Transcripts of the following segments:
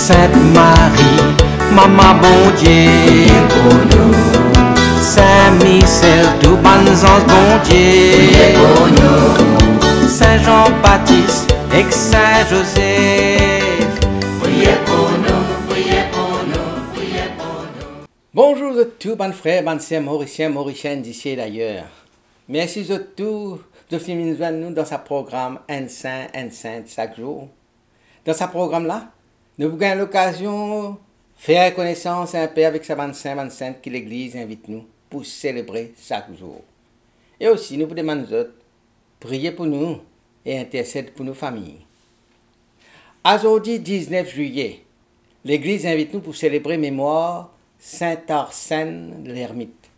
Sainte Marie, Maman bon Dieu, pour nous. Saint Michel, tout bon ange bon Dieu, pour nous. Saint Jean-Baptiste et Saint Joseph, priez pour nous, priez pour nous, priez pour nous. Bonjour à tous, bonnes frères, bonnes sœurs, mauriciennes d'ici et d'ailleurs. Merci à tous de venir nous dans ce programme Un Saint chaque jour. Dans ce programme-là, nous avons l'occasion de faire connaissance un peu avec sa bonne sainte que l'Église invite nous pour célébrer chaque jour. Et aussi, nous vous demandons prier pour nous et intercéder pour nos familles. Aujourd'hui, 19 juillet, l'Église invite nous pour célébrer mémoire Saint Arsène de l'Ermite.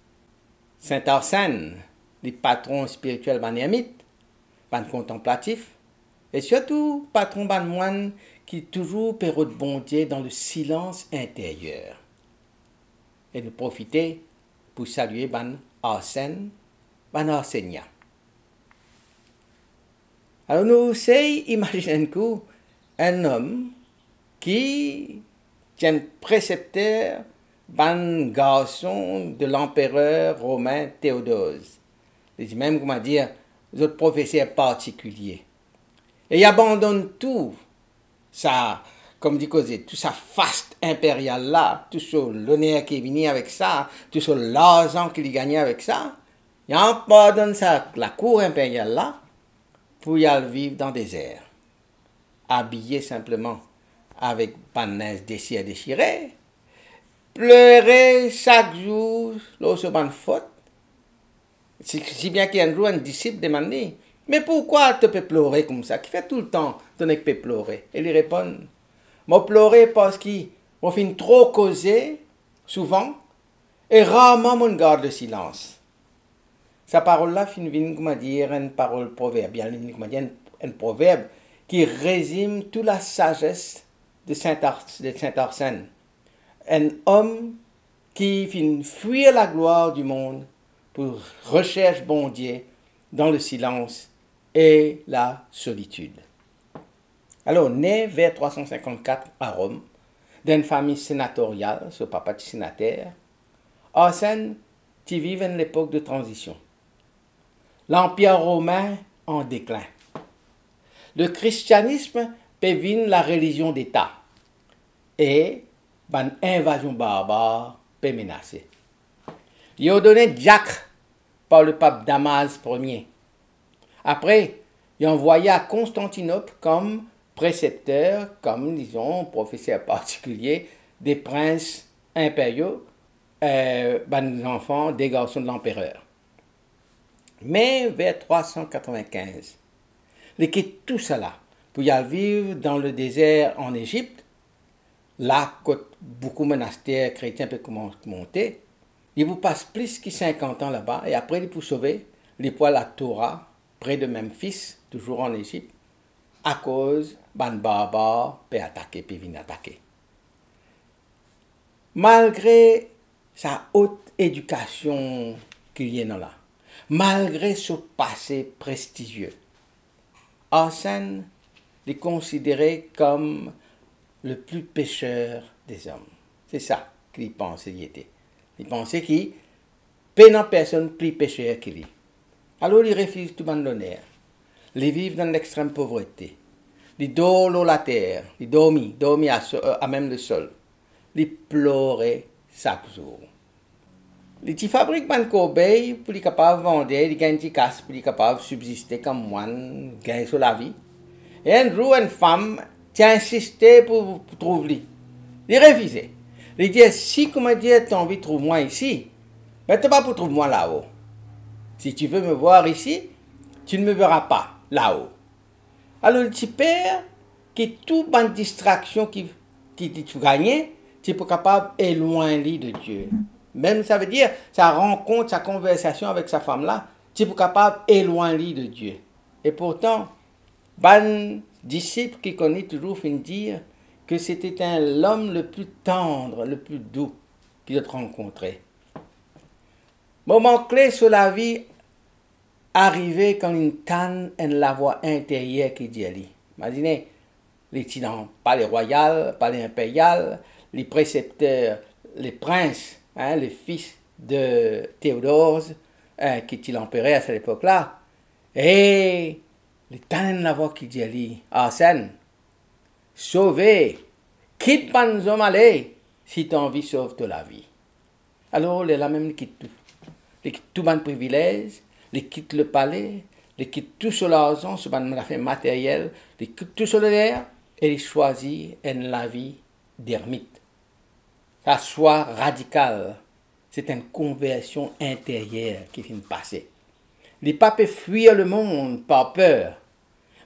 Saint Arsène, le patron spirituel ban ermite, ban contemplatif, et surtout patron ban moine qui toujours période bon Dieu dans le silence intérieur. Et nous profiter pour saluer ban Arsène, ban Arsenia. Alors nous imaginons un homme qui tient précepteur ban garçon de l'empereur romain Théodose. C'est même, comment dire, d'autres professeurs particuliers. Et il abandonne tout ça, comme dit Cosette, tout ça faste impérial là, tout ce l'honneur qui est venu avec ça, tout ce l'argent qu'il gagnait avec ça. Il abandonne ça, la cour impériale là, pour y aller vivre dans le désert. Habillé simplement avec bannes déchirées, pleurer chaque jour lorsque bonne faute. Si bien qu'il y a un jour un disciple demandé, mais pourquoi tu peux pleurer comme ça? Qui fait tout le temps, tu ne peux pleurer? Et il répond, moi pleurer parce qu'on finit trop causer, souvent, et rarement on garde le silence. Sa parole-là finit, comment dire, une parole proverbe, un proverbe qui résume toute la sagesse de Saint Arsène. Un homme qui finit fuir la gloire du monde pour recherche bon Dieu dans le silence et la solitude. Alors, né vers 354 à Rome, d'une famille sénatoriale, son papa est sénateur, Arsène vit à l'époque de transition. L'Empire romain en déclin. Le christianisme devient la religion d'État et une invasion barbare peut menacer. Il a donné Jacques par le pape Damas Ier. Après, il a envoyé à Constantinople comme précepteur, comme, disons, professeur particulier des princes impériaux, des enfants, des garçons de l'empereur. Mais vers 395, il quitte tout cela pour y aller vivre dans le désert en Égypte, là, où beaucoup de monastères chrétiens peuvent monter. Il vous passe plus que 50 ans là-bas et après il peut sauver les poils à Torah, près de Memphis, toujours en Égypte, à cause ban barbares peut attaquer, peut venir attaquer. Malgré sa haute éducation qu'il y a là, malgré ce passé prestigieux, Arsène est considéré comme le plus pécheur des hommes. C'est ça qu'il pensait qu'il était. Il pensait qu'il n'y personne plus pécheur qu'il est. Alors il refuse tout le l'honneur. Il vit dans l'extrême pauvreté. Il dort la terre. Il dormit à même le sol. Il pleurait chaque jour. Il fabrique des corbeilles pour être capable de vendre, il gagne des casses pour être capable de subsister comme moine, gagner sur la vie. Et un jour, une femme a insisté pour trouver. Il refusait. Il dit, si, comment dire, tu as envie de trouver moi ici, mais tu n'as pas pour trouver moi là-haut. Si tu veux me voir ici, tu ne me verras pas là-haut. Alors, le petit père, qui toute bonne distraction qui tu gagnes, tu es capable d'éloigner de Dieu. Même ça veut dire, sa rencontre, sa conversation avec sa femme-là, tu es capable d'éloigner de Dieu. Et pourtant, ban disciple qui connaît toujours fin dire que c'était l'homme le plus tendre, le plus doux qu'il a rencontré. Moment clé sur la vie, arrivé quand une tanne et la voix intérieure qui dit à lui. Imaginez, les dans palais royal, palais impérial, les précepteurs, les princes, hein, les fils de Théodose, hein, qui était l'empereur à cette époque-là. Et les temps la voix qui dit Arsène, sauver, quitte pas nous hommes aller, si tu as envie, sauve de la vie. Alors, les la même quitte tout. Les quitte tout ban privilège, les quitte le palais, les quitte tout sur l'argent, sur la fin matérielle, les quitte tout sur l'air, et les choisit la vie d'ermite. Ça soit radical. C'est une conversion intérieure qui vient de passer. Les papes fuient le monde par peur,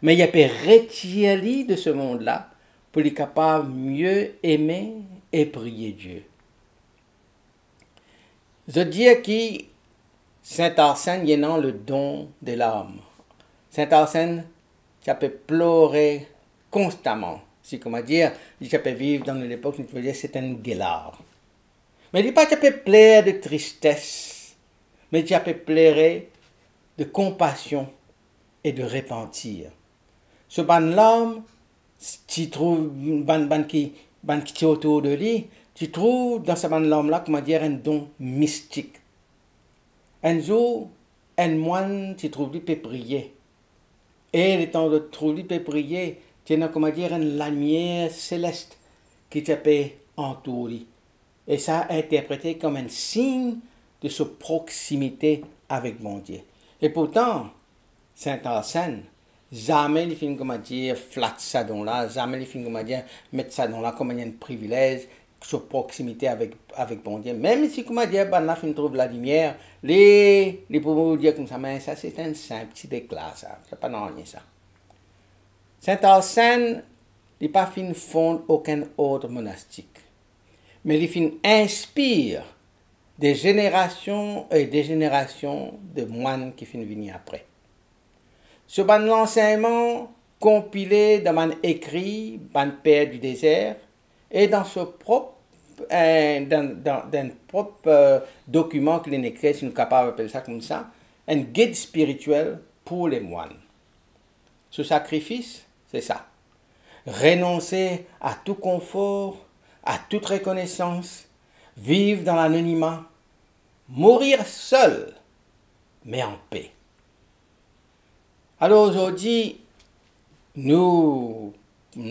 mais il y a peut retirer de ce monde-là pour les capables mieux aimer et prier Dieu. Je dis que Saint Arsène y a le don de l'âme. Saint Arsène, ça peut pleurer constamment. C'est comment dire, ça peut vivre dans l'époque où c'est un guélard. Mais il ne dit pas que ça peut plaire de tristesse, mais ça peut pleurer de compassion et de repentir. Ce ban l'âme, tu trouves ban qui est autour de lui, tu trouves dans ce ban l'âme-là, comment dire, un don mystique. Un jour, un moine, tu trouves lui peut prier. Et le temps de trouver lui peut prier, tu as, comment dire, une lumière céleste qui te peut entourer. Et ça interprété comme un signe de sa proximité avec mon Dieu. Et pourtant, Saint Arsène, jamais il finit, comment dire, flatte ça dans là, jamais il finit, comment dire, mettre ça dans là comme un privilège, sa proximité avec bon Dieu. Même si, comment dire, ben là, il trouve la lumière, les pour vous dire comme ça, mais ça c'est un simple petit déclat, ça, c'est pas non rien ça. Saint Arsène, il n'a pas fin fondre aucun ordre monastique, mais il fin inspire des générations et des générations de moines qui finissent venir après. Ce ban l'enseignement compilé dans un écrit, ban Père du désert, et dans ce propre d'un propre document qu'il a écrit, si nous sommes capables d'appeler ça comme ça, un guide spirituel pour les moines. Ce sacrifice, c'est ça. Renoncer à tout confort, à toute reconnaissance, vivre dans l'anonymat, mourir seul, mais en paix. Alors aujourd'hui, nous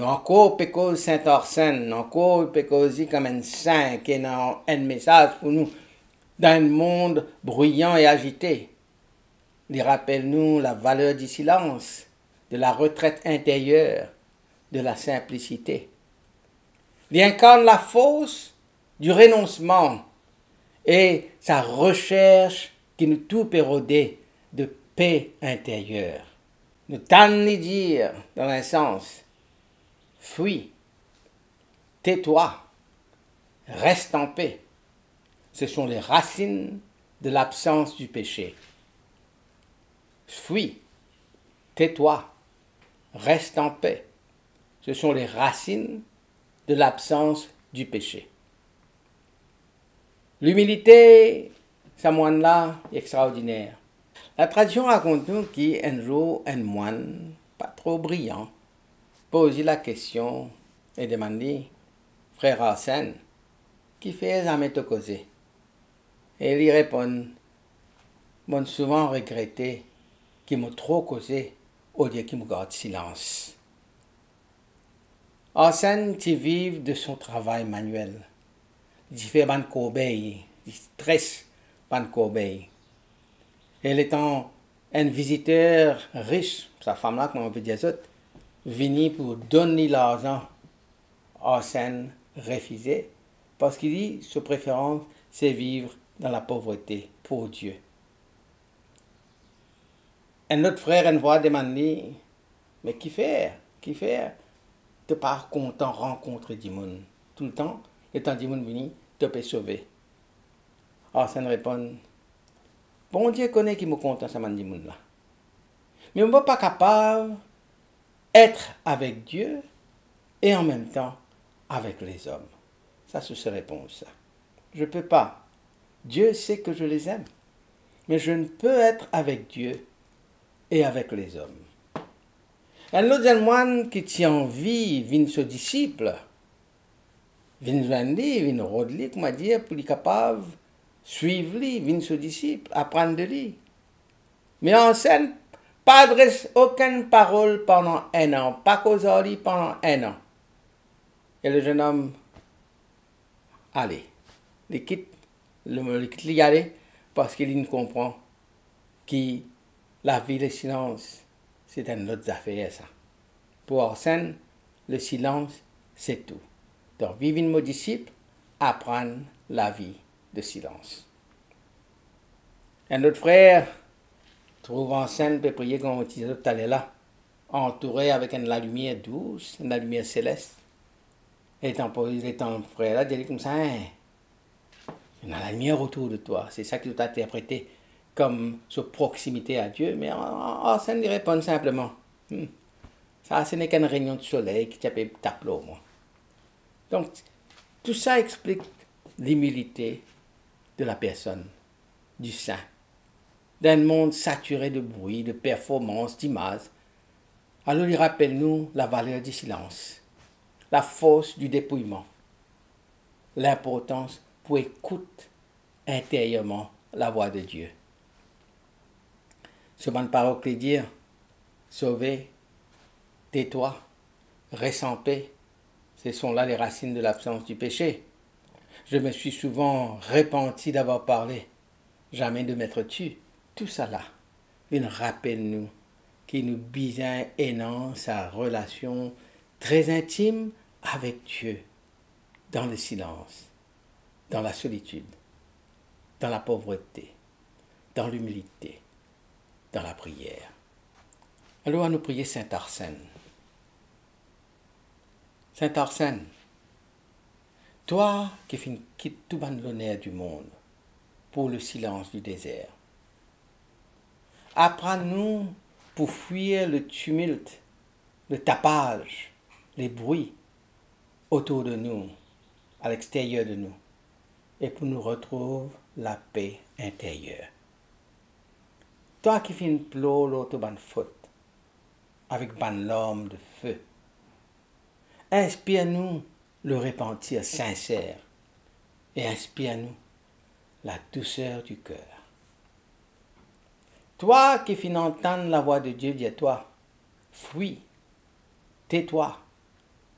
encore pécose Saint Arsène, encore pécose comme un saint qui est un message pour nous dans un monde bruyant et agité. Il rappelle-nous la valeur du silence, de la retraite intérieure, de la simplicité. Il incarne la force du renoncement et sa recherche qui nous tout pérodait de paix intérieure. Nous tâchons de dire, dans un sens, fuis, tais-toi, reste en paix. Ce sont les racines de l'absence du péché. Fuis, tais-toi, reste en paix. Ce sont les racines de l'absence du péché. L'humilité, ce moine-là, est extraordinaire. La tradition raconte nous qu'un jour, un moine, pas trop brillant, pose la question et demande, frère Arsène, qui fait jamais te causer? Et il y répond, m'ont souvent regretté qu'il m'a trop causé au lieu qu'il me garde silence. Arsène, tu vives de son travail manuel. Il fait ban corbeille, il stresse ban corbeille. Elle étant un visiteur riche, sa femme-là, comme on peut dire ça, venu pour donner l'argent, Arsène refusé, parce qu'il dit, sa préférence, c'est vivre dans la pauvreté pour Dieu. Un autre frère, une voix demandé, mais qui faire? Qui faire? Tu pas content rencontrer du monde. Tout le temps, le temps du monde venu, tu peux sauver. Arsène répond, bon Dieu connaît qui me content ça man du monde là. Mais on ne va pas capable d'être avec Dieu et en même temps avec les hommes. Ça, c'est sa réponse. Ça. Je ne peux pas. Dieu sait que je les aime. Mais je ne peux être avec Dieu et avec les hommes. Un autre moine qui tient en vie, vient ce disciple, vient joindre lui, vient rôder lui, comment dire, pour être capable de suivre lui, vient ce disciple, apprendre de lui. Mais en scène, pas adresse aucune parole pendant 1 an, pas causer lui pendant 1 an. Et le jeune homme, allez, il quitte y aller parce qu'il ne comprend que la vie, le silence, c'est une autre affaire, ça. Pour Arsène, le silence, c'est tout. Donc, vivre mon disciple, apprendre la vie de silence. Un autre frère trouve Arsène, peut prier comme on disait tout à l'heure là, entouré avec la lumière douce, la lumière céleste. Et tant frère là, il dit comme ça, hein, il y a la lumière autour de toi. C'est ça qui doit interprété comme sa proximité à Dieu. Mais Arsène lui répond simplement, ça, ce n'est qu'une réunion de soleil qui t'appelle tableau, moi. Donc, tout ça explique l'humilité de la personne, du saint, d'un monde saturé de bruit, de performance, d'images. Alors, il rappelle-nous la valeur du silence, la force du dépouillement, l'importance pour écouter intérieurement la voix de Dieu. Ce bonne parole qui dit, sauver, tais-toi, reste en paix, ce sont là les racines de l'absence du péché. Je me suis souvent repenti d'avoir parlé, jamais de m'être tu. Tout ça là, il rappelle-nous qu'il nous besoin aimant sa relation très intime avec Dieu, dans le silence, dans la solitude, dans la pauvreté, dans l'humilité, dans la prière. Alors, à nous prier Saint Arsène. Saint Arsène, toi qui quittes tout l'honneur du monde pour le silence du désert, apprends-nous pour fuir le tumulte, le tapage, les bruits autour de nous, à l'extérieur de nous, et pour nous retrouver la paix intérieure. Toi qui fais une plot l'autre bonne faute, avec bonne larme de feu, inspire-nous le repentir sincère et inspire-nous la douceur du cœur. Toi qui finis entendre la voix de Dieu, dis-toi, fuis, tais-toi,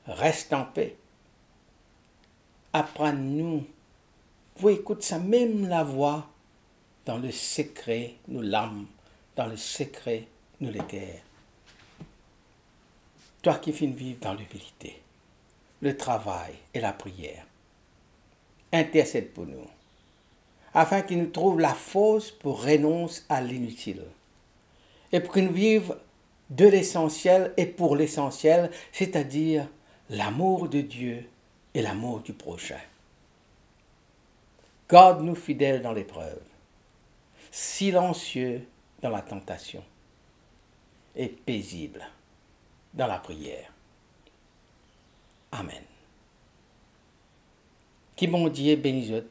reste en paix. Apprends-nous, pour écouter ça même la voix, dans le secret, nous l'âme, dans le secret, nous les cœurs. Toi qui finis vivre dans l'humilité, le travail et la prière, intercède pour nous, afin qu'il nous trouve la force pour renoncer à l'inutile, et pour qu'il nous vive de l'essentiel et pour l'essentiel, c'est-à-dire l'amour de Dieu et l'amour du prochain. Garde-nous fidèles dans l'épreuve, silencieux dans la tentation et paisibles dans la prière. Amen. Qui mon Dieu bénisse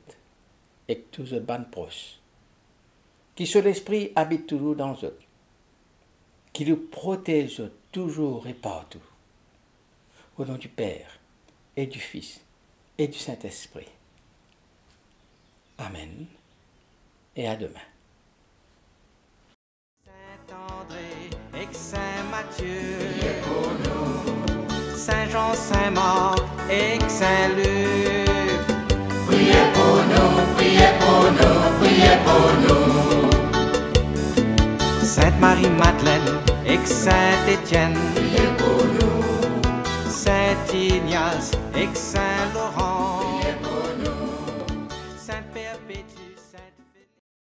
et que tous les bonnes proches, qui sur l'esprit habite toujours dans eux, qui nous protège toujours et partout, au nom du Père et du Fils et du Saint-Esprit. Amen et à demain. Saint-André et Saint Matthieu, priez pour nous. Saint Jean, Saint Marc et Saint Luc, priez pour nous, priez pour nous, priez pour nous. Sainte Marie-Madeleine et Saint Étienne, priez pour nous. Saint Ignace et Saint